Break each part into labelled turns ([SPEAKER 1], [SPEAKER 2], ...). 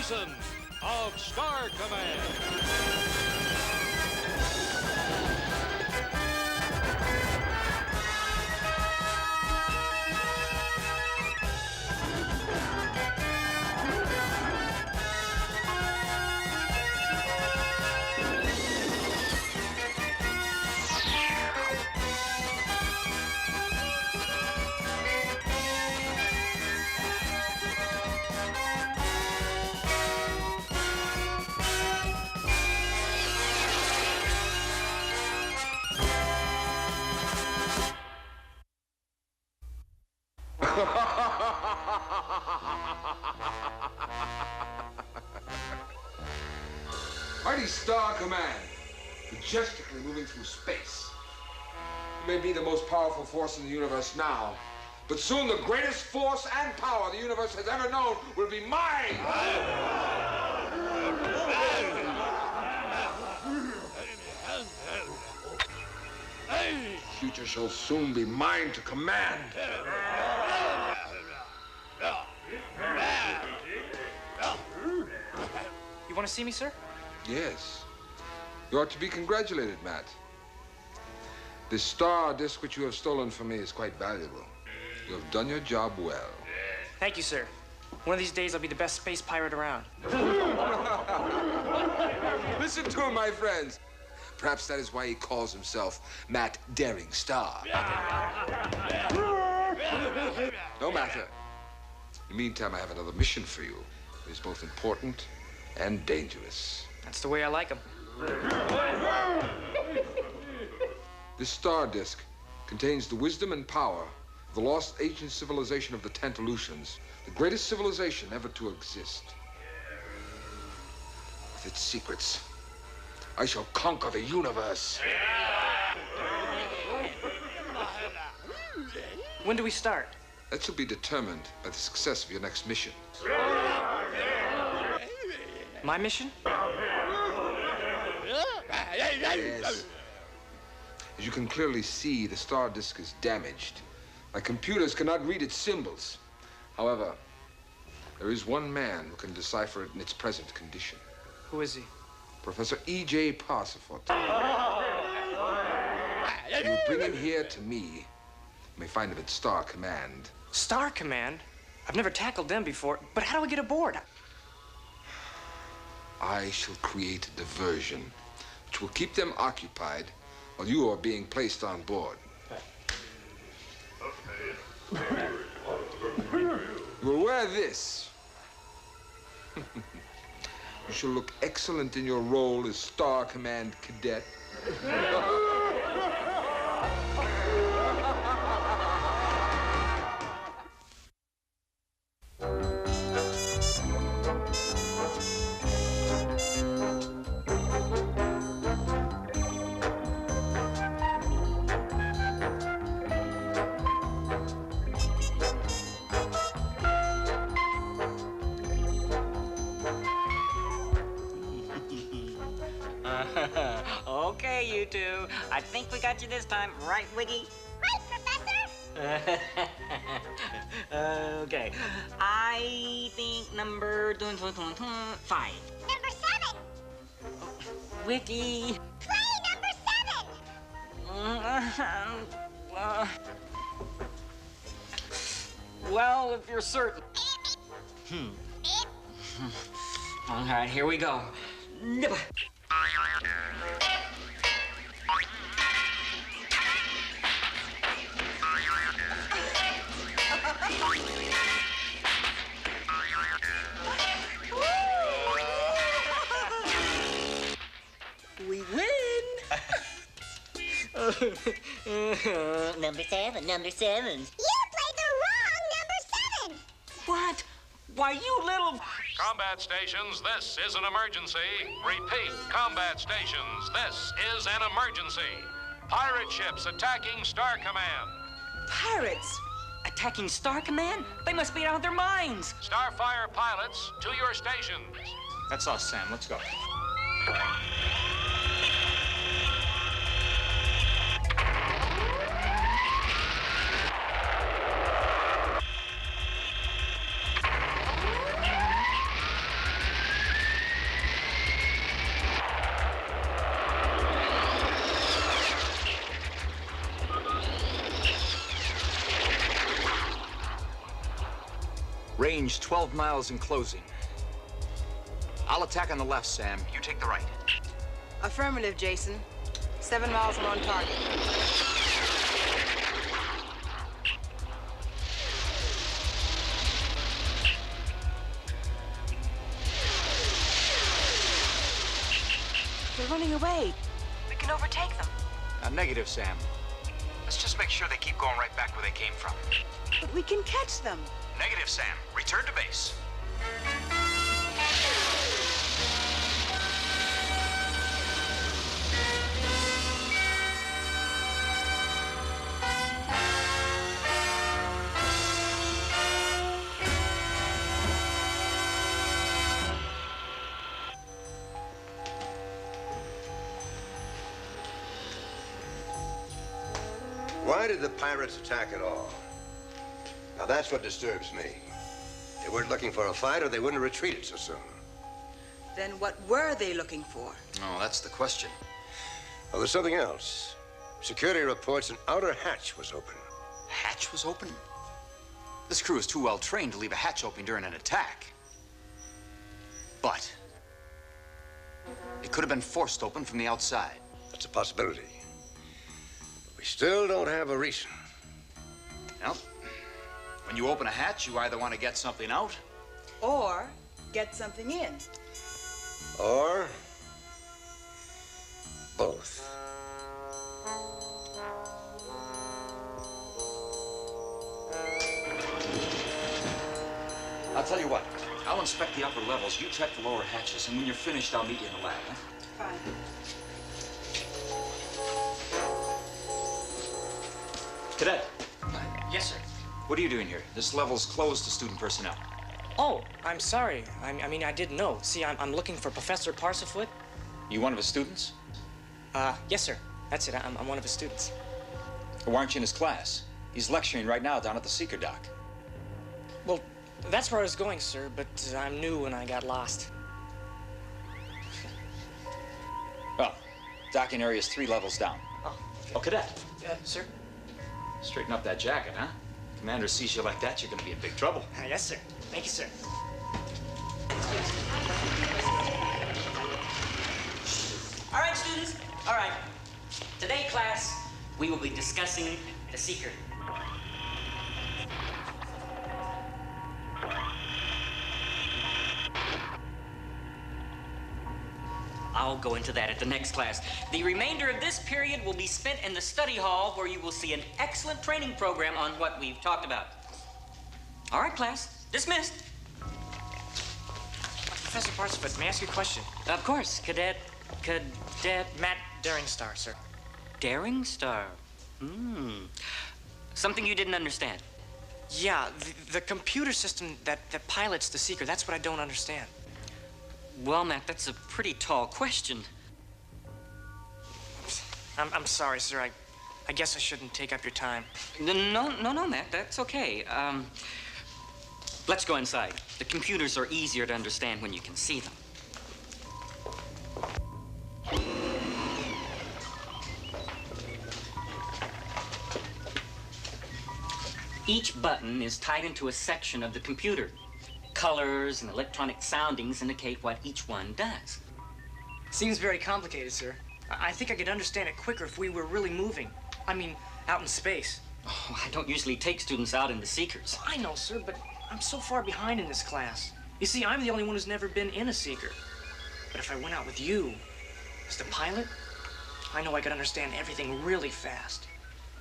[SPEAKER 1] season of Star Command.
[SPEAKER 2] Mighty Star Command, majestically moving through space. You may be the most powerful force in the universe now, but soon the greatest force and power the universe has ever known will be mine! The future shall soon be mine to command.
[SPEAKER 3] You want to see me, sir?
[SPEAKER 2] Yes. You ought to be congratulated, Matt. This star disk which you have stolen from me is quite valuable. You have done your job well.
[SPEAKER 3] Thank you, sir. One of these days, I'll be the best space pirate around.
[SPEAKER 2] Listen to him, my friends. Perhaps that is why he calls himself Matt Daringstar. No matter. In the meantime, I have another mission for you. It is both important and dangerous.
[SPEAKER 3] That's the way I like them.
[SPEAKER 2] This star disk contains the wisdom and power of the lost ancient civilization of the Tantalusians, the greatest civilization ever to exist. With its secrets, I shall conquer the universe.
[SPEAKER 3] When do we start?
[SPEAKER 2] That shall be determined by the success of your next mission.
[SPEAKER 3] My mission?
[SPEAKER 2] Yes. As you can clearly see, the star disk is damaged. My computers cannot read its symbols. However, there is one man who can decipher it in its present condition.
[SPEAKER 3] Who is he?
[SPEAKER 2] Professor E.J. Parsafoot. You bring him here to me. You may find him at Star Command.
[SPEAKER 3] Star Command? I've never tackled them before, but how do I get aboard?
[SPEAKER 2] I shall create a diversion which will keep them occupied while you are being placed on board. You will wear this. You shall look excellent in your role as Star Command cadet.
[SPEAKER 4] Okay, you two. I think we got you this time, right, Wiggy?
[SPEAKER 5] Right, Professor?
[SPEAKER 4] Okay. I think number 5.
[SPEAKER 5] Number 7.
[SPEAKER 4] Wiggy.
[SPEAKER 5] Play number 7.
[SPEAKER 4] Well, if you're certain. All right, here we go. We win!
[SPEAKER 5] Number 7, number 7. You played the wrong number 7.
[SPEAKER 4] What? Why, you little...
[SPEAKER 1] Combat stations, this is an emergency. Repeat, combat stations, this is an emergency. Pirate ships attacking Star Command.
[SPEAKER 4] Pirates? Attacking Star Command? They must be out of their minds.
[SPEAKER 1] Starfire pilots, to your stations.
[SPEAKER 6] That's us, Sam. Let's go.
[SPEAKER 7] Range 12 miles and closing. I'll attack on the left, Sam. You take the right.
[SPEAKER 8] Affirmative, Jason. 7 miles and on target. They're running away. We can overtake them.
[SPEAKER 7] Negative, Sam. Let's just make sure they keep going right back where they came from.
[SPEAKER 8] But we can catch them.
[SPEAKER 7] Negative, Sam. Return to base.
[SPEAKER 9] Why did the pirates attack at all? Now, that's what disturbs me. They weren't looking for a fight, or they wouldn't have retreated so soon.
[SPEAKER 8] Then what were they looking for?
[SPEAKER 7] Oh, that's the question.
[SPEAKER 9] Well, there's something else. Security reports an outer hatch was open.
[SPEAKER 7] Hatch was open? This crew is too well trained to leave a hatch open during an attack. But it could have been forced open from the outside.
[SPEAKER 9] That's a possibility. We still don't have a reason.
[SPEAKER 7] Well, when you open a hatch, you either want to get something out,
[SPEAKER 8] Or get something in.
[SPEAKER 9] Or both.
[SPEAKER 7] I'll tell you what. I'll inspect the upper levels. You check the lower hatches, and when you're finished, I'll meet you in the lab, huh?
[SPEAKER 8] Fine.
[SPEAKER 7] Cadet,
[SPEAKER 3] Yes, sir.
[SPEAKER 7] what are you doing here? This level's closed to student personnel.
[SPEAKER 3] Oh, I'm sorry. I mean, I didn't know. See, I'm looking for Professor Parsafoot.
[SPEAKER 7] You one of his students?
[SPEAKER 3] Yes, sir. That's it. I'm one of his students.
[SPEAKER 7] Or why aren't you in his class? He's lecturing right now down at the Seeker dock.
[SPEAKER 3] Well, that's where I was going, sir, but I'm new and I got lost.
[SPEAKER 7] Well, docking area is 3 levels down. Oh, Cadet.
[SPEAKER 3] Sir?
[SPEAKER 7] Straighten up that jacket, huh? Commander sees you like that, you're gonna be in big trouble.
[SPEAKER 3] Yes, sir. Thank you, sir.
[SPEAKER 4] All right, students. All right. Today, class, we will be discussing the Seeker. I'll go into that at the next class. The remainder of this period will be spent in the study hall, where you will see an excellent training program on what we've talked about. All right, class. Dismissed.
[SPEAKER 3] Professor Parsafoot, may I ask you a question?
[SPEAKER 4] Of course, Cadet.
[SPEAKER 3] Matt Daringstar, sir.
[SPEAKER 4] Daringstar. Something you didn't understand.
[SPEAKER 3] Yeah, the computer system that pilots the Seeker, that's what I don't understand.
[SPEAKER 4] Well, Matt, that's a pretty tall question.
[SPEAKER 3] I'm sorry, sir. I guess I shouldn't take up your time.
[SPEAKER 4] No, Matt, that's okay. Let's go inside. The computers are easier to understand when you can see them. Each button is tied into a section of the computer. Colors and electronic soundings indicate what each one does.
[SPEAKER 3] Seems very complicated, sir. I think I could understand it quicker if we were really moving. I mean, out in space.
[SPEAKER 4] Oh, I don't usually take students out in the Seekers.
[SPEAKER 3] I know, sir, but I'm so far behind in this class. You see, I'm the only one who's never been in a Seeker. But if I went out with you, as the pilot, I know I could understand everything really fast.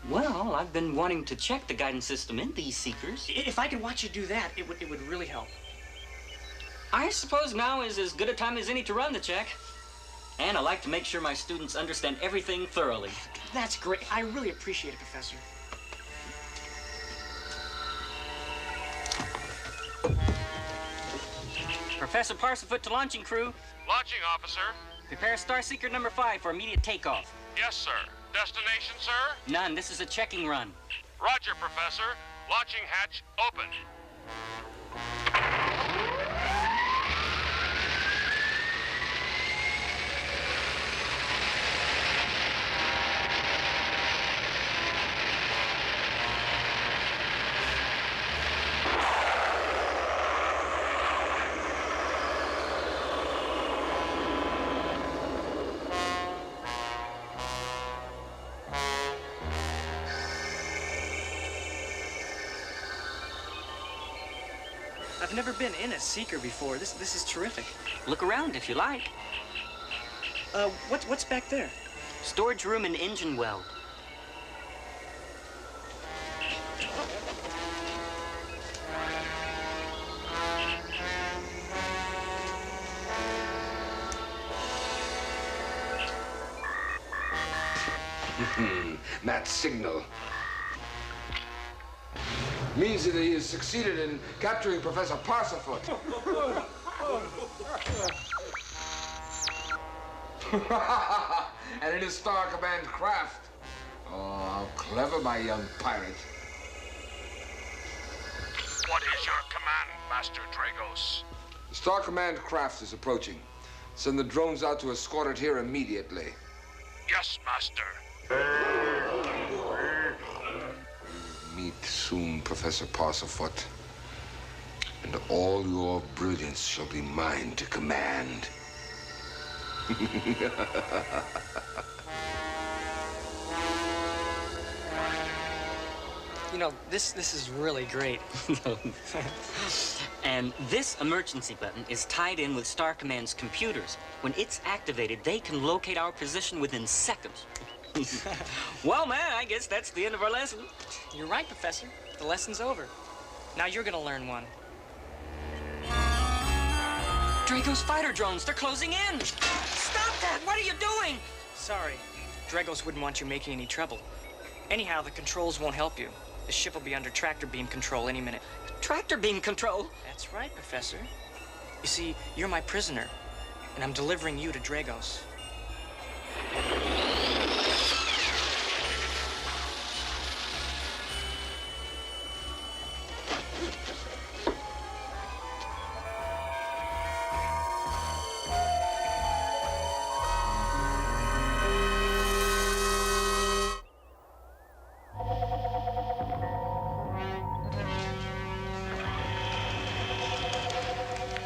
[SPEAKER 4] Well, I've been wanting to check the guidance system in these Seekers.
[SPEAKER 3] If I could watch you do that, it would really help.
[SPEAKER 4] I suppose now is as good a time as any to run the check. And I like to make sure my students understand everything thoroughly.
[SPEAKER 3] That's great. I really appreciate it, Professor.
[SPEAKER 4] Professor Parsafoot to launching crew.
[SPEAKER 1] Launching, officer.
[SPEAKER 4] Prepare Star Seeker number 5 for immediate takeoff.
[SPEAKER 1] Yes, sir. Destination, sir?
[SPEAKER 4] None. This is a checking run.
[SPEAKER 1] Roger, Professor. Launching hatch open.
[SPEAKER 3] I've never been in a Seeker before. This is terrific.
[SPEAKER 4] Look around if you like.
[SPEAKER 3] What's back there?
[SPEAKER 4] Storage room and engine weld.
[SPEAKER 2] Matt's signal means that he has succeeded in capturing Professor Parsafoot. And in his Star Command craft. Oh, how clever, my young pirate.
[SPEAKER 1] What is your command, Master Dragos?
[SPEAKER 2] The Star Command craft is approaching. Send the drones out to escort it here immediately.
[SPEAKER 1] Yes, Master.
[SPEAKER 2] Meet soon, Professor Parsafoot. And all your brilliance shall be mine to command.
[SPEAKER 3] You know, this is really great.
[SPEAKER 4] And this emergency button is tied in with Star Command's computers. When it's activated, they can locate our position within seconds. Well, man, I guess that's the end of our lesson.
[SPEAKER 3] You're right, Professor. The lesson's over. Now you're gonna learn one.
[SPEAKER 4] Dragos fighter drones, they're closing in. Stop that! What are you doing?
[SPEAKER 3] Sorry. Dragos wouldn't want you making any trouble. Anyhow, the controls won't help you. The ship will be under tractor beam control any minute.
[SPEAKER 4] Tractor beam control?
[SPEAKER 3] That's right, Professor. You see, you're my prisoner, and I'm delivering you to Dragos.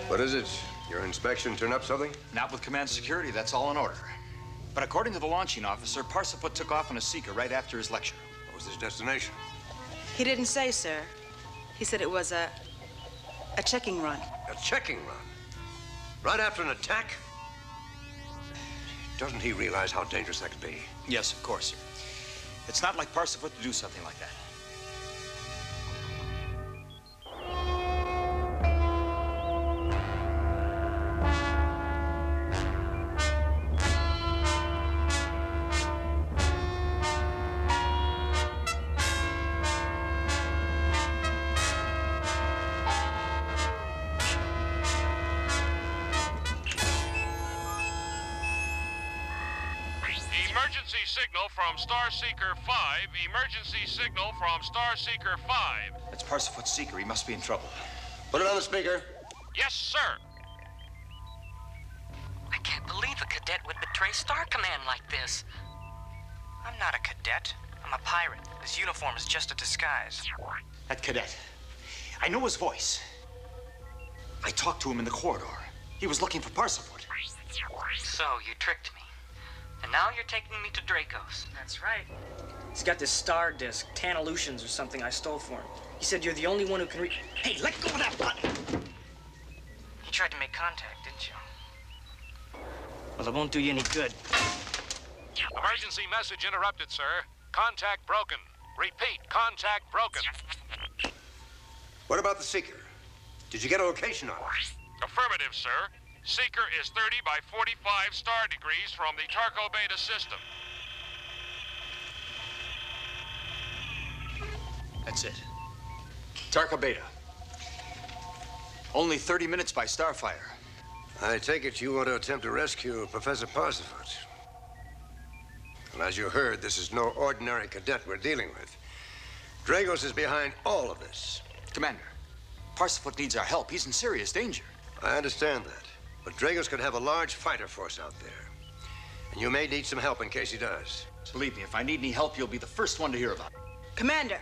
[SPEAKER 9] What is it? Your inspection turn up something?
[SPEAKER 7] Not with command security, that's all in order. But according to the launching officer, Parsafoot took off on a Seeker right after his lecture.
[SPEAKER 9] What was his destination?
[SPEAKER 8] He didn't say, sir. He said it was a checking run.
[SPEAKER 9] A checking run? Right after an attack? Doesn't he realize how dangerous that could be?
[SPEAKER 7] Yes, of course, sir. It's not like Parsafoot to do something like that.
[SPEAKER 1] Emergency signal from Starseeker 5. Emergency signal from Starseeker 5.
[SPEAKER 7] That's Parsafoot's Seeker. He must be in trouble.
[SPEAKER 9] Put it on the speaker.
[SPEAKER 1] Yes, sir.
[SPEAKER 4] I can't believe a cadet would betray Star Command like this.
[SPEAKER 3] I'm not a cadet. I'm a pirate. This uniform is just a disguise.
[SPEAKER 7] That cadet. I know his voice. I talked to him in the corridor. He was looking for Parsafoot.
[SPEAKER 4] So you tricked me. And now you're taking me to Dragos.
[SPEAKER 3] That's right. He's got this star disk, Tanolutions or something I stole for him. He said you're the only one who can reach. Hey, let go of that button! You tried to make contact, didn't you? Well, it won't do you any good.
[SPEAKER 1] Emergency message interrupted, sir. Contact broken. Repeat, contact broken.
[SPEAKER 9] What about the Seeker? Did you get a location on it?
[SPEAKER 1] Affirmative, sir. Seeker is 30 by 45 star degrees from the Tarko Beta system.
[SPEAKER 7] That's it. Tarka Beta. Only 30 minutes by Starfire.
[SPEAKER 9] I take it you want to attempt to rescue Professor Parsafoot. And as you heard, this is no ordinary cadet we're dealing with. Dragos is behind all of this.
[SPEAKER 7] Commander, Parsafoot needs our help. He's in serious danger.
[SPEAKER 9] I understand that. But Dragos could have a large fighter force out there. And you may need some help in case he does.
[SPEAKER 7] Believe me, if I need any help, you'll be the first one to hear about it.
[SPEAKER 8] Commander.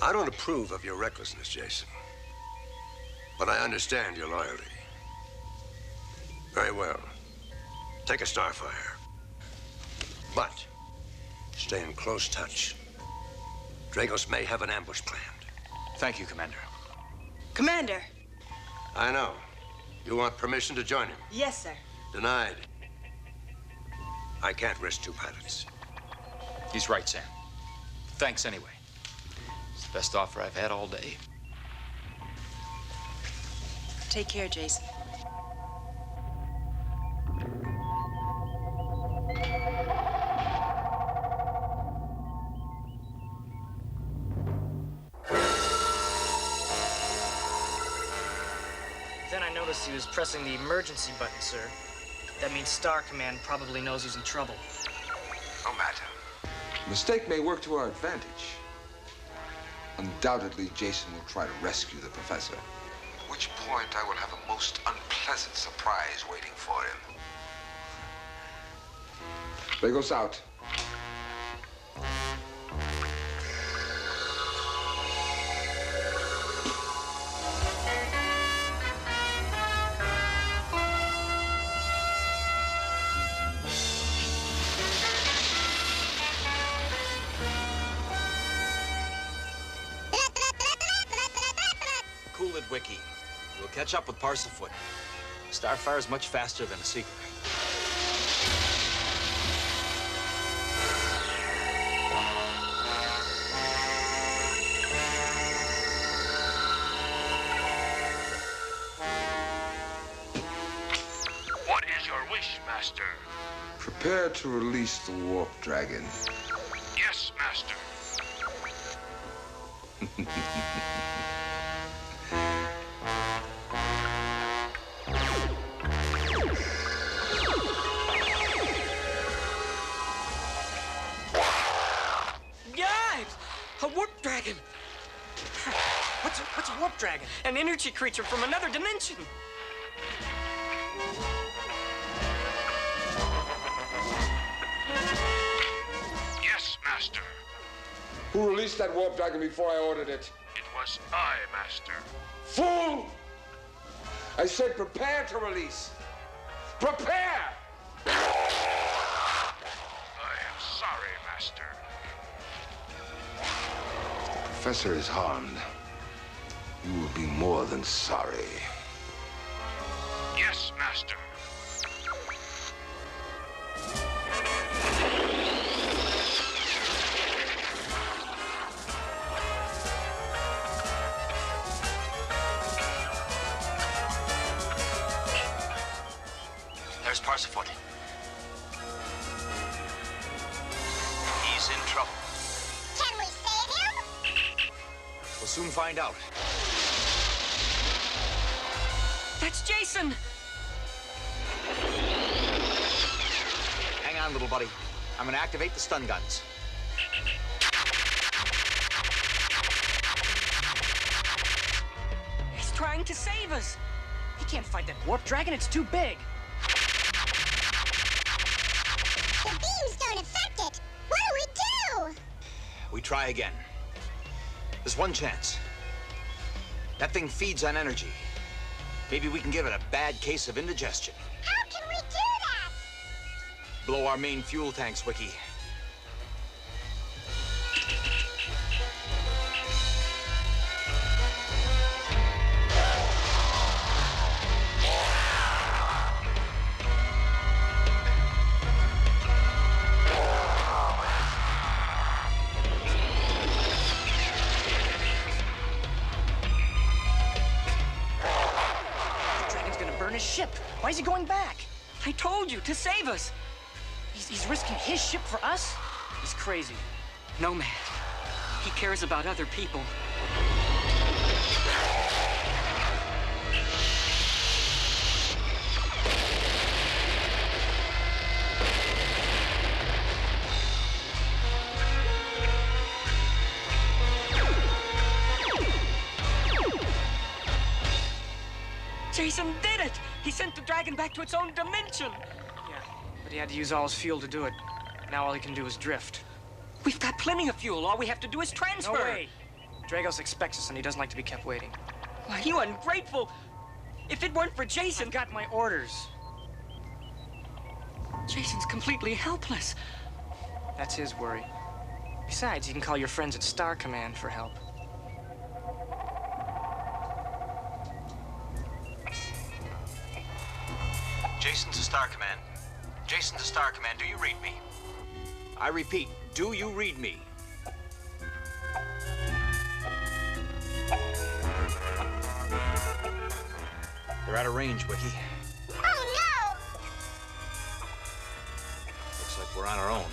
[SPEAKER 9] I don't approve of your recklessness, Jason. But I understand your loyalty. Very well. Take a Starfire. But stay in close touch. Dragos may have an ambush planned.
[SPEAKER 7] Thank you, Commander.
[SPEAKER 8] Commander.
[SPEAKER 9] I know. You want permission to join him?
[SPEAKER 8] Yes, sir.
[SPEAKER 9] Denied. I can't risk two pilots.
[SPEAKER 7] He's right, Sam. Thanks anyway. It's the best offer I've had all day.
[SPEAKER 8] Take care, Jason.
[SPEAKER 3] Then I noticed he was pressing the emergency button, sir. That means Star Command probably knows he's in trouble.
[SPEAKER 2] No matter. Mistake may work to our advantage. Undoubtedly, Jason will try to rescue the professor. At which point I will have a most unpleasant surprise waiting for him. Dragos out.
[SPEAKER 7] Cool it, Wiki. We'll catch up with Parsafoot. Starfire is much faster than a Seeker.
[SPEAKER 1] What is your wish, Master?
[SPEAKER 2] Prepare to release the warp dragon.
[SPEAKER 1] Yes, Master.
[SPEAKER 4] A warp dragon!
[SPEAKER 3] What's a warp dragon?
[SPEAKER 4] An energy creature from another dimension!
[SPEAKER 1] Yes, Master.
[SPEAKER 2] Who released that warp dragon before I ordered it?
[SPEAKER 1] It was I, Master.
[SPEAKER 2] Fool! I said prepare to release. Prepare!
[SPEAKER 1] I am sorry, Master.
[SPEAKER 2] If the professor is harmed, you will be more than sorry.
[SPEAKER 1] Yes, Master.
[SPEAKER 7] There's Parsafoot. He's in trouble.
[SPEAKER 5] Can we save him?
[SPEAKER 7] We'll soon find out.
[SPEAKER 4] That's Jason!
[SPEAKER 7] Hang on, little buddy. I'm gonna activate the stun guns.
[SPEAKER 4] He's trying to save us!
[SPEAKER 3] He can't fight that warp dragon, it's too big.
[SPEAKER 5] The beams don't affect it. What do we do?
[SPEAKER 7] We try again. There's one chance. That thing feeds on energy. Maybe we can give it a bad case of indigestion.
[SPEAKER 5] How can we do that?
[SPEAKER 7] Blow our main fuel tanks, Wiki.
[SPEAKER 3] Ship. Why is he going back?
[SPEAKER 4] I told you, to save us!
[SPEAKER 3] He's risking his ship for us? He's crazy.
[SPEAKER 4] No, Matt. He cares about other people. Jason did it! He sent the dragon back to its own dimension!
[SPEAKER 3] Yeah, but he had to use all his fuel to do it. Now all he can do is drift.
[SPEAKER 4] We've got plenty of fuel. All we have to do is transfer.
[SPEAKER 3] No way. Dragos expects us, and he doesn't like to be kept waiting.
[SPEAKER 4] Why, you ungrateful! If it weren't for Jason...
[SPEAKER 3] I've got my orders.
[SPEAKER 4] Jason's completely helpless.
[SPEAKER 3] That's his worry. Besides, you can call your friends at Star Command for help.
[SPEAKER 7] Jason to Star Command. Jason to Star Command, do you read me? I repeat, do you read me? They're out of range, Wiki.
[SPEAKER 5] Oh, no!
[SPEAKER 7] Looks like we're on our own.